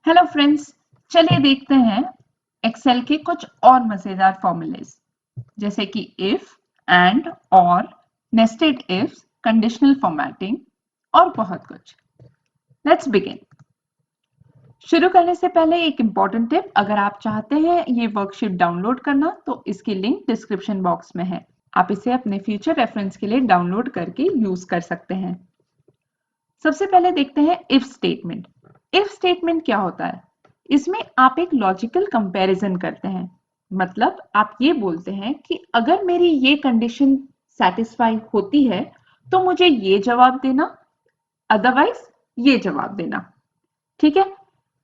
Hello friends, चलिए देखते हैं एक्सेल के कुछ और मजेदार फॉर्मूलेज जैसे कि इफ, एंड, और, नेस्टेड इफ, कंडीशनल फॉर्मेटिंग और बहुत कुछ। Let's begin. शुरू करने से पहले एक इंपॉर्टेंट टिप, अगर आप चाहते हैं ये वर्कशीट डाउनलोड करना तो इसकी लिंक डिस्क्रिप्शन बॉक्स में है। आप इसे अपने फ्यूचर रेफरेंस के लिए डाउनलोड करके यूज कर सकते हैं। सबसे पहले देखते हैं इफ स्टेटमेंट। इफ स्टेटमेंट क्या होता है? इसमें आप एक लॉजिकल कंपैरिजन करते हैं। मतलब आप ये बोलते हैं कि अगर मेरी ये कंडीशन सेटिस्फाई होती है तो मुझे ये जवाब देना, अदरवाइज ये जवाब देना। ठीक है,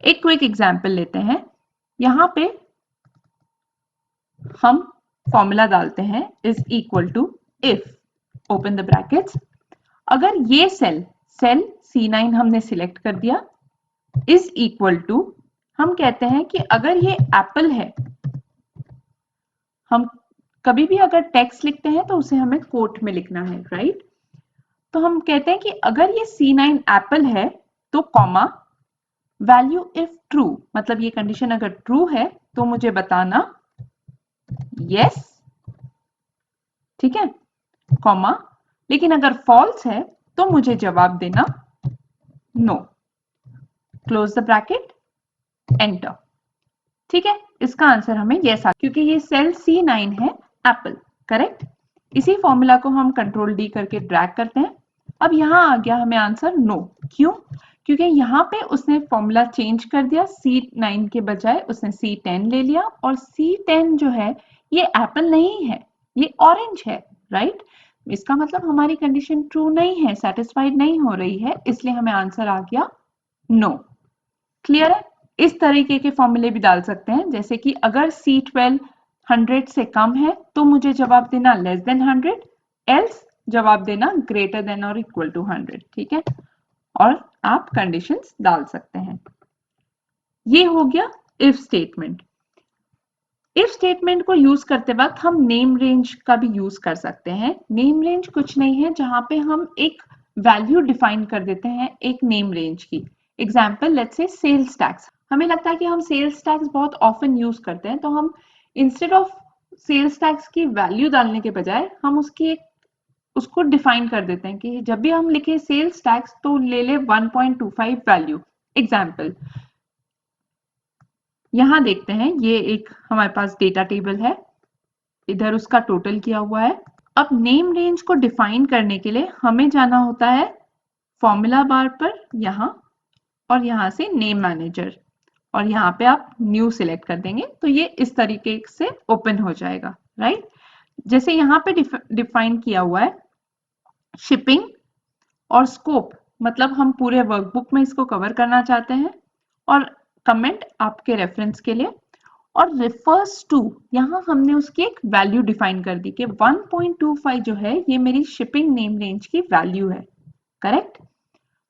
एक क्विक एग्जांपल लेते हैं। यहां पे हम फॉर्मूला डालते हैं is equal to if, open the brackets, अगर ये सेल C9 हमने सिलेक्ट कर दिया, इज इक्वल टू, हम कहते हैं कि अगर ये एप्पल है, हम कभी भी अगर टेक्स्ट लिखते हैं तो उसे हमें कोट में लिखना है, राइट? तो हम कहते हैं कि अगर ये C9 एप्पल है तो कॉमा, वैल्यू इफ ट्रू, मतलब ये कंडीशन अगर ट्रू है तो मुझे बताना यस, ठीक है, कॉमा, लेकिन अगर फॉल्स है तो मुझे जवाब देना no, close the bracket, enter. ठीक है, इसका आंसर हमें यस आ, क्योंकि ये सेल C9 है एप्पल, करेक्ट। इसी फॉर्मूला को हम कंट्रोल डी करके ड्रैग करते हैं। अब यहां आ गया हमें आंसर नो। क्यों? क्योंकि यहाँ पे उसने फॉर्मूला चेंज कर दिया, C9 के बजाय उसने C10 ले लिया, और C10 जो है ये एप्पल नहीं है, ये ऑरेंज है, राइट? इसका मतलब हमारी कंडीशन ट्रू नहीं है, सेटिस्फाइड नहीं हो रही है, इसलिए हमें आंसर आ गया नो। क्लियर है? इस तरीके के फॉर्मूले भी डाल सकते हैं, जैसे कि अगर C12 100 से कम है तो मुझे जवाब देना लेस देन 100, एल्स जवाब देना ग्रेटर देन और इक्वल टू 100। ठीक है, और आप कंडीशंस डाल सकते हैं। ये हो गया इफ स्टेटमेंट। इफ स्टेटमेंट को यूज करते वक्त हम नेम रेंज का भी यूज कर सकते हैं। नेम रेंज कुछ नहीं है, जहां पे हम एक वैल्यू डिफाइन कर देते हैं एक नेम रेंज की। Example, let's say sales tax. हमें लगता है कि हम सेल्स टैक्स बहुत ऑफन यूज करते हैं, तो हम इंस्टेड ऑफ सेल्स टैक्स की वैल्यू डालने के बजाय हम उसको डिफाइन कर देते हैं कि जब भी हम लिखे सेल्स टैक्स तो ले ले 1.25 वैल्यू। एग्जाम्पल यहां देखते हैं, ये एक हमारे पास डेटा टेबल है, इधर उसका टोटल किया हुआ है। अब नेम रेंज को डिफाइन करने के लिए हमें जाना होता है फॉर्मूला बार पर यहां, और यहां से नेम मैनेजर, और यहाँ पे आप न्यू सिलेक्ट कर देंगे तो ये इस तरीके से ओपन हो जाएगा, राइट? जैसे यहाँ पे डिफाइन किया हुआ है शिपिंग और स्कोप, मतलब हम पूरे वर्कबुक में इसको कवर करना चाहते हैं, और कमेंट आपके रेफरेंस के लिए, और रेफर्स टू, यहाँ हमने उसकी एक वैल्यू डिफाइन कर दी कि 1.25 जो है ये मेरी शिपिंग नेम रेंज की वैल्यू है, करेक्ट?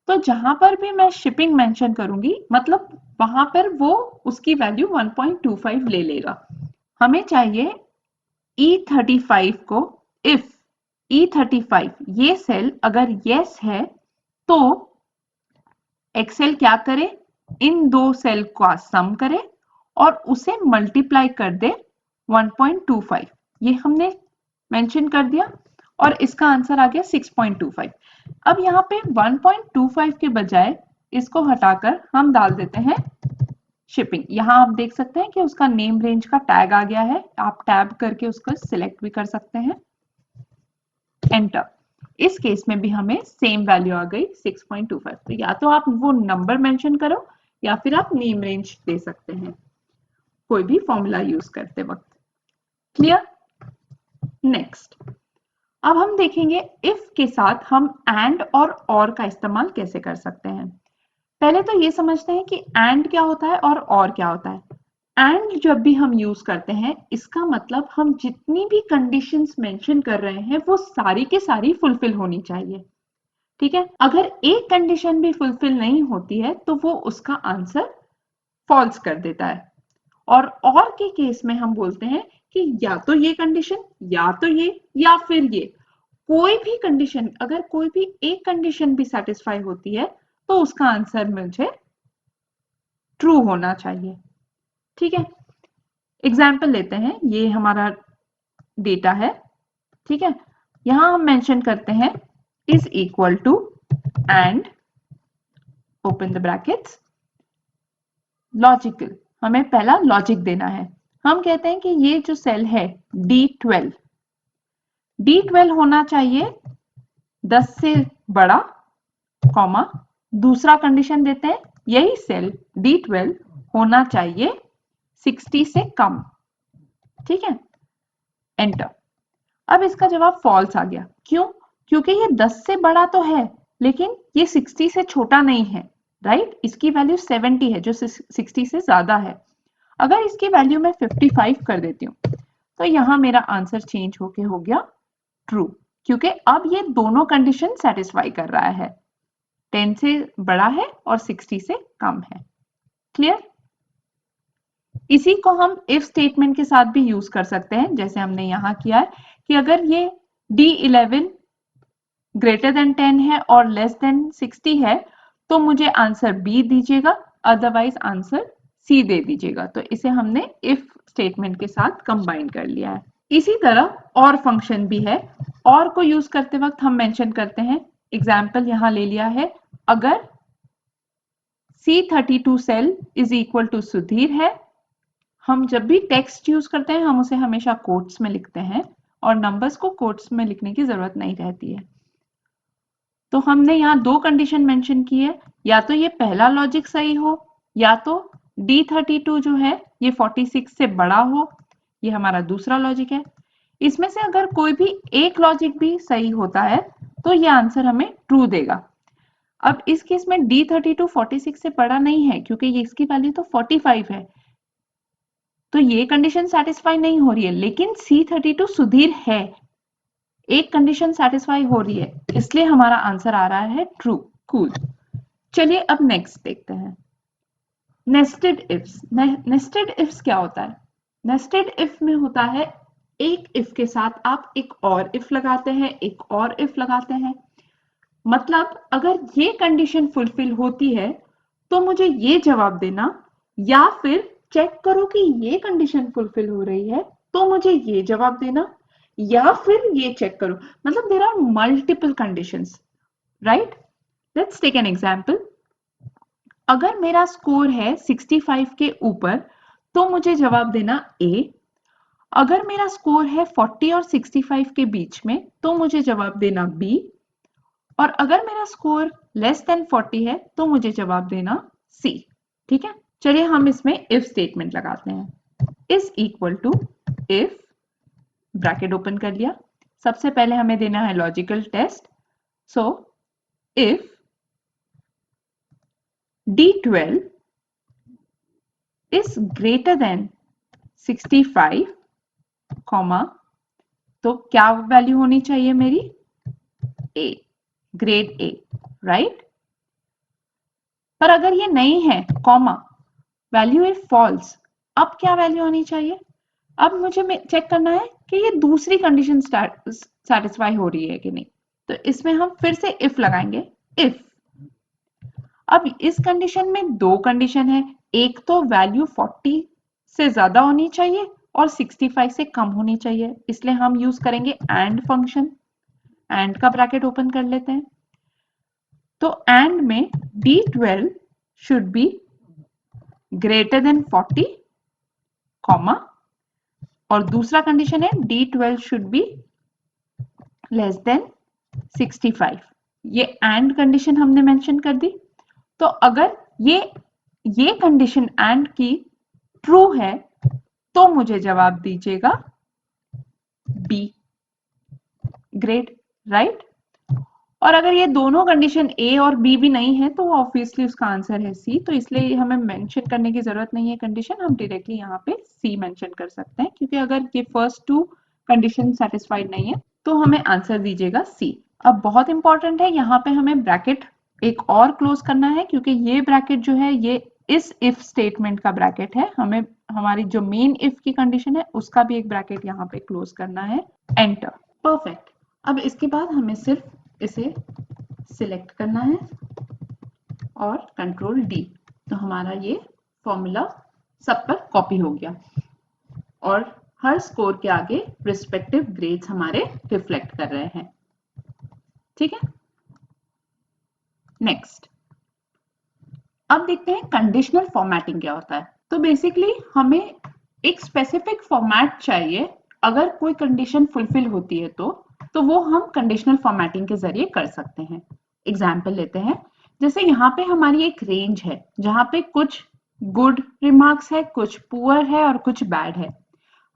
तो जहां पर भी मैं शिपिंग मेंशन करूंगी, मतलब वहां पर वो उसकी वैल्यू 1.25 ले लेगा। हमें चाहिए E35 को, इफ E35 ये सेल अगर यस है तो एक्सेल क्या करे, इन दो सेल का सम करे और उसे मल्टीप्लाई कर दे 1.25, ये हमने मेंशन कर दिया, और इसका आंसर आ गया 6.25। अब यहाँ पे 1.25 के बजाय इसको हटाकर हम डाल देते हैं शिपिंग। यहाँ आप देख सकते हैं कि उसका नेम रेंज का टैग आ गया है, आप टैब करके उसको सिलेक्ट भी कर सकते हैं, एंटर। इस केस में भी हमें सेम वैल्यू आ गई 6.25। तो या तो आप वो नंबर मेंशन करो या फिर आप नेम रेंज दे सकते हैं कोई भी फॉर्मूला यूज करते वक्त। क्लियर? नेक्स्ट, अब हम देखेंगे इफ के साथ हम एंड और का इस्तेमाल कैसे कर सकते हैं। पहले तो ये समझते हैं कि एंड क्या होता है और क्या होता है। एंड जब भी हम यूज करते हैं, इसका मतलब हम जितनी भी कंडीशंस मेंशन कर रहे हैं वो सारी के सारी फुलफिल होनी चाहिए, ठीक है? अगर एक कंडीशन भी फुलफिल नहीं होती है तो वो उसका आंसर फॉल्स कर देता है। और के केस में हम बोलते हैं कि या तो ये कंडीशन, या तो ये, या फिर ये, कोई भी कंडीशन, अगर कोई भी एक कंडीशन भी सेटिस्फाई होती है तो उसका आंसर मुझे ट्रू होना चाहिए। ठीक है, एग्जाम्पल लेते हैं, ये हमारा डेटा है। ठीक है, यहां हम मेंशन करते हैं is equal to and open the brackets logical, हमें पहला लॉजिक देना है। हम कहते हैं कि ये जो सेल है D12, D12 होना चाहिए 10 से बड़ा, कॉमा दूसरा कंडीशन देते हैं यही सेल D12 होना चाहिए 60 से कम। ठीक है, एंटर। अब इसका जवाब फॉल्स आ गया। क्यों? क्योंकि ये 10 से बड़ा तो है लेकिन ये 60 से छोटा नहीं है, राइट? इसकी वैल्यू 70 है जो 60 से ज्यादा है। अगर इसकी वैल्यू मैं 55 कर देती हूँ तो यहां मेरा आंसर चेंज होके हो गया ट्रू, क्योंकि अब ये दोनों कंडीशन सेटिस्फाई कर रहा है, 10 से बड़ा है और 60 से कम है। क्लियर? इसी को हम इफ स्टेटमेंट के साथ भी यूज कर सकते हैं, जैसे हमने यहां किया है कि अगर ये D11 ग्रेटर देन 10 है और लेस देन 60 है तो मुझे आंसर बी दीजिएगा, अदरवाइज आंसर सी दे दीजिएगा। तो इसे हमने इफ स्टेटमेंट के साथ कंबाइन कर लिया है। इसी तरह और फंक्शन भी है, और को यूज करते वक्त हम मेंशन करते हैं, एग्जाम्पल यहां ले लिया है, अगर C32 cell is equal to Sudhir है, हम जब भी टेक्स्ट यूज करते हैं हम उसे हमेशा कोट्स में लिखते हैं और नंबर्स को कोट्स में लिखने की जरूरत नहीं रहती है। तो हमने यहाँ दो कंडीशन मेंशन की है, या तो ये पहला लॉजिक सही हो या तो D32 जो है ये 46 से बड़ा हो, ये हमारा दूसरा लॉजिक है। इसमें से अगर कोई भी एक लॉजिक भी सही होता है तो ये आंसर हमें ट्रू देगा। अब इस केस में D32 46 से बड़ा नहीं है क्योंकि ये इसकी वैल्यू तो 45 है, तो ये कंडीशन सेटिस्फाई नहीं हो रही है, लेकिन C32 सुधीर है, एक कंडीशन सेटिस्फाई हो रही है, इसलिए हमारा आंसर आ रहा है ट्रू। कूल। चलिए अब नेक्स्ट देखते हैं, नेस्टेड इफ्स। नेस्टेड इफ्स क्या होता है? नेस्टेड इफ में होता है एक इफ के साथ आप एक और इफ लगाते हैं, एक और इफ लगाते हैं। मतलब अगर ये कंडीशन फुलफिल होती है तो मुझे ये जवाब देना, या फिर चेक करो कि ये कंडीशन फुलफिल हो रही है तो मुझे ये जवाब देना, या फिर ये चेक करो। मतलब there are multiple conditions, right? Let's take an example. अगर मेरा स्कोर है 65 के ऊपर तो मुझे जवाब देना ए। अगर मेरा स्कोर है 40 और 65 के बीच में तो मुझे जवाब देना बी। और अगर मेरा स्कोर लेस देन 40 है तो मुझे जवाब देना सी। ठीक है, चलिए हम इसमें इफ स्टेटमेंट लगाते हैं। Is equal to if, bracket open कर लिया, सबसे पहले हमें देना है logical test. So if D12 is greater than 65, comma, तो क्या वैल्यू होनी चाहिए मेरी? A, grade A, right? पर अगर ये नहीं है, कॉमा, वैल्यू इज फॉल्स, अब क्या वैल्यू होनी चाहिए? अब मुझे चेक करना है कि ये दूसरी कंडीशन सेटिस्फाई हो रही है कि नहीं। तो इसमें हम फिर से इफ लगाएंगे, इफ। अब इस कंडीशन में दो कंडीशन है, एक तो वैल्यू 40 से ज्यादा होनी चाहिए और 65 से कम होनी चाहिए, इसलिए हम यूज करेंगे एंड फंक्शन। एंड का ब्रैकेट ओपन कर लेते हैं। तो एंड में D12 should be greater than 40, comma, और दूसरा कंडीशन है D12 should be less than 65। ये एंड कंडीशन हमने मेंशन कर दी। तो अगर ये कंडीशन एंड की ट्रू है तो मुझे जवाब दीजिएगा बी, ग्रेट, राइट? और अगर ये दोनों कंडीशन ए और बी भी नहीं है तो ऑब्वियसली उसका आंसर है सी। तो इसलिए हमें मेंशन करने की जरूरत नहीं है कंडीशन, हम डायरेक्टली यहाँ पे सी मेंशन कर सकते हैं, क्योंकि अगर ये फर्स्ट टू कंडीशन सेटिस्फाइड नहीं है तो हमें आंसर दीजिएगा सी। अब बहुत इंपॉर्टेंट है, यहाँ पे हमें ब्रैकेट एक और क्लोज करना है, क्योंकि ये ब्रैकेट जो है ये इस इफ स्टेटमेंट का ब्रैकेट है। हमें हमारी जो मेन इफ की कंडीशन है उसका भी एक ब्रैकेट यहाँ पे क्लोज करना है। एंटर। परफेक्ट। अब इसके बाद हमें सिर्फ इसे सिलेक्ट करना है और कंट्रोल डी, तो हमारा ये फॉर्मूला सब पर कॉपी हो गया और हर स्कोर के आगे रिस्पेक्टिव ग्रेड्स हमारे रिफ्लेक्ट कर रहे हैं। ठीक है, नेक्स्ट अब देखते हैं कंडीशनल फॉर्मेटिंग क्या होता है। तो बेसिकली हमें एक स्पेसिफिक फॉर्मेट चाहिए, अगर कोई कंडीशन फुलफिल होती है तो वो हम कंडीशनल फॉर्मेटिंग के जरिए कर सकते हैं। एग्जाम्पल लेते हैं, जैसे यहाँ पे हमारी एक रेंज है जहाँ पे कुछ गुड रिमार्क्स है, कुछ पुअर है और कुछ बैड है।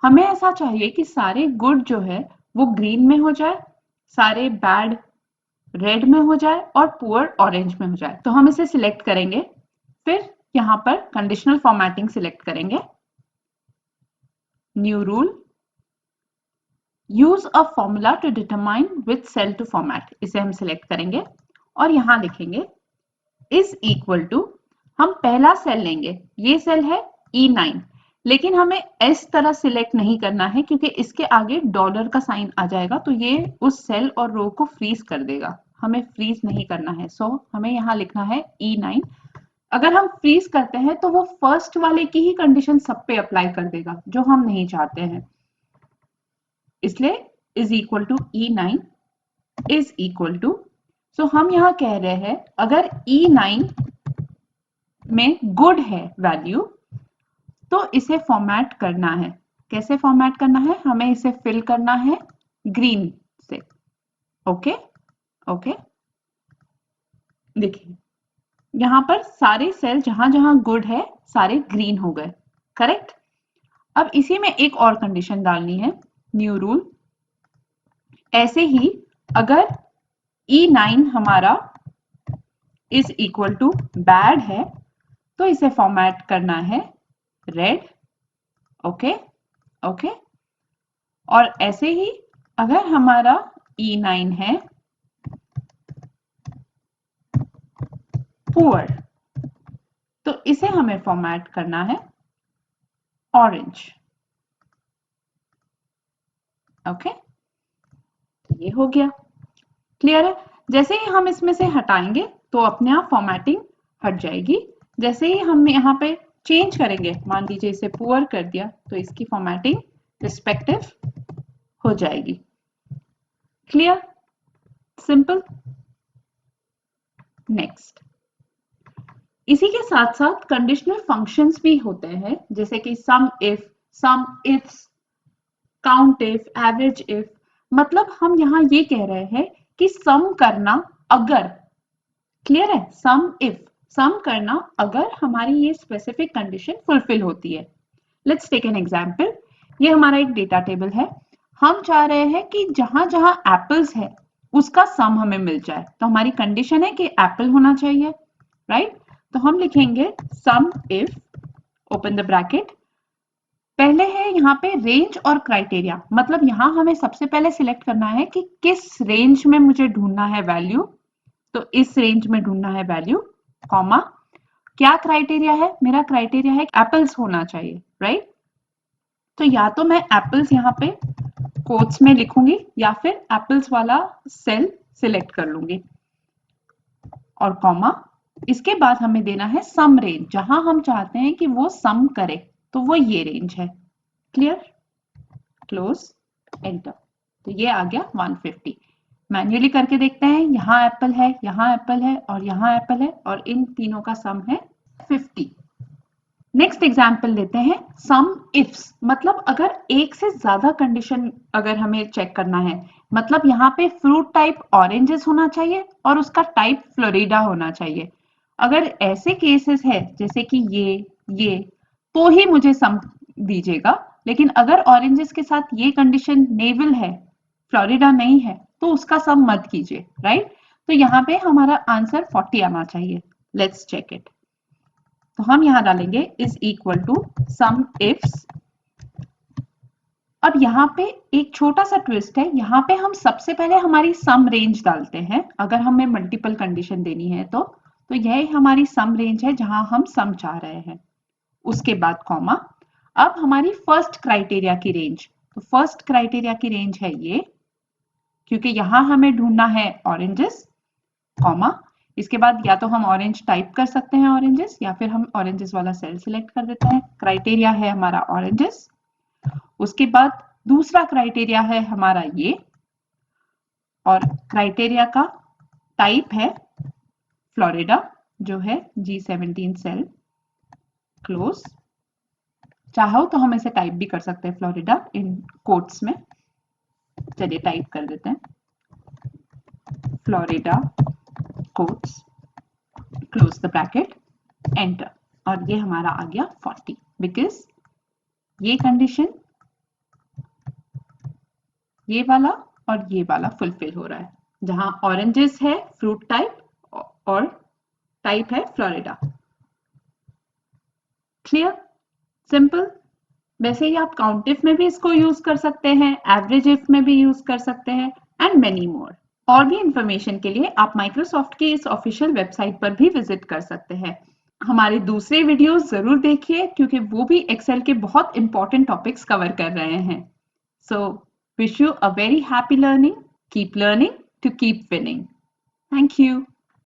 हमें ऐसा चाहिए कि सारे गुड जो है वो ग्रीन में हो जाए, सारे बैड रेड में हो जाए और पुअर ऑरेंज में हो जाए। तो हम इसे सिलेक्ट करेंगे, फिर यहाँ पर कंडीशनल फॉर्मेटिंग सिलेक्ट करेंगे, new rule, use a formula to determine which cell to format, इसे हम सिलेक्ट करेंगे और यहां लिखेंगे इज इक्वल टू, हम पहला सेल लेंगे, ये सेल है E9, लेकिन हमें इस तरह सिलेक्ट नहीं करना है क्योंकि इसके आगे डॉलर का साइन आ जाएगा तो ये उस सेल और रो को फ्रीज कर देगा, हमें फ्रीज नहीं करना है। सो हमें यहाँ लिखना है E9। अगर हम फ्रीज करते हैं तो वो फर्स्ट वाले की ही कंडीशन सब पे अप्लाई कर देगा जो हम नहीं चाहते हैं, इसलिए is equal to E9 is equal to, so हम यहां कह रहे हैं अगर E9 में गुड है वैल्यू तो इसे फॉर्मेट करना है। कैसे फॉर्मेट करना है, हमें इसे फिल करना है ग्रीन से। ओके ओके, देखिए यहां पर सारे सेल जहां जहां गुड है सारे ग्रीन हो गए, करेक्ट। अब इसी में एक और कंडीशन डालनी है, न्यू रूल, ऐसे ही अगर E9 हमारा इज इक्वल टू बैड है तो इसे फॉर्मेट करना है रेड। ओके ओके, और ऐसे ही अगर हमारा E9 है पुअर तो इसे हमें फॉर्मेट करना है ऑरेंज। ओके, ये हो गया, क्लियर है। जैसे ही हम इसमें से हटाएंगे तो अपने आप फॉर्मेटिंग हट जाएगी। जैसे ही हम यहाँ पे चेंज करेंगे, मान लीजिए इसे पुअर कर दिया तो इसकी फॉर्मेटिंग रिस्पेक्टिव हो जाएगी। Clear, simple. नेक्स्ट, इसी के साथ साथ कंडीशनल फंक्शंस भी होते हैं, जैसे कि सम ifs, count if, average if. मतलब हम यहाँ ये कह रहे हैं कि सम करना अगर, क्लियर है, सम करना अगर हमारी ये स्पेसिफिक कंडीशन फुलफिल होती है। लेट्स टेक एन एग्जांपल, ये हमारा एक डेटा टेबल है, हम चाह रहे हैं कि जहां जहां एप्पल्स है उसका सम हमें मिल जाए। तो हमारी कंडीशन है कि एप्पल होना चाहिए, राइट। तो हम लिखेंगे सम इफ, ओपन द ब्रैकेट, पहले है यहाँ पे रेंज और क्राइटेरिया, मतलब यहाँ हमें सबसे पहले सिलेक्ट करना है कि किस रेंज में मुझे ढूंढना है वैल्यू, तो इस रेंज में ढूंढना है वैल्यू, कॉमा, क्या क्राइटेरिया है, मेरा क्राइटेरिया है एप्पल्स होना चाहिए, राइट। तो या तो मैं एप्पल्स यहाँ पे कोट्स में लिखूंगी या फिर एप्पल्स वाला सेल सिलेक्ट कर लूंगी और कॉमा, इसके बाद हमें देना है सम रेंज, जहां हम चाहते हैं कि वो सम करे, तो वो ये रेंज है। Clear, close, enter. तो ये आ गया 150। मैन्युअली करके देखते हैं, यहाँ एप्पल है, यहाँ एप्पल है और यहाँ एप्पल है और इन तीनों का सम है 50। नेक्स्ट एग्जाम्पल लेते हैं सम इफ्स, मतलब अगर एक से ज्यादा कंडीशन अगर हमें चेक करना है, मतलब यहाँ पे फ्रूट टाइप ऑरेंजेस होना चाहिए और उसका टाइप फ्लोरिडा होना चाहिए। अगर ऐसे केसेस है जैसे कि ये तो ही मुझे सम दीजिएगा, लेकिन अगर ऑरेंजेस के साथ ये कंडीशन नेवल है, फ्लोरिडा नहीं है, तो उसका सम मत कीजिए, राइट। तो यहाँ पे हमारा आंसर 40 आना चाहिए। Let's check it. तो हम यहां डालेंगे is equal to sum ifs. अब यहाँ पे एक छोटा सा ट्विस्ट है, यहाँ पे हम सबसे पहले हमारी सम रेंज डालते हैं अगर हमें मल्टीपल कंडीशन देनी है तो यह हमारी सम रेंज है जहां हम सम चाह रहे हैं, उसके बाद कॉमा। अब हमारी फर्स्ट क्राइटेरिया की रेंज, तो फर्स्ट क्राइटेरिया की रेंज है ये, क्योंकि यहां हमें ढूंढना है ऑरेंजेस, कॉमा, इसके बाद या तो हम ऑरेंज टाइप कर सकते हैं ऑरेंजेस, या फिर हम ऑरेंजेस वाला सेल सिलेक्ट कर देते हैं। क्राइटेरिया है हमारा ऑरेंजेस। उसके बाद दूसरा क्राइटेरिया है हमारा ये, और क्राइटेरिया का टाइप है फ्लोरिडा, जो है G17 सेल, क्लोज। चाहो तो हम इसे टाइप भी कर सकते हैं फ्लोरिडा इन कोट्स में। चलिए टाइप कर देते हैं Florida quotes, close the bracket, enter. और ये हमारा आ गया 40, बिकॉज ये कंडीशन, ये वाला और ये वाला फुलफिल हो रहा है, जहां ऑरेंजेस है फ्रूट टाइप और टाइप है फ्लोरिडा। Clear, simple. वैसे ही आप काउंट इफ में भी इसको यूज कर सकते हैं, एवरेज इफ में भी यूज कर सकते हैं, एंड मेनी मोर। और भी इंफॉर्मेशन के लिए आप माइक्रोसॉफ्ट की इस ऑफिशियल वेबसाइट पर भी विजिट कर सकते हैं। हमारे दूसरे वीडियोस जरूर देखिए, क्योंकि वो भी एक्सेल के बहुत इंपॉर्टेंट टॉपिक्स कवर कर रहे हैं। So wish you a very happy learning, keep learning to keep winning. Thank you.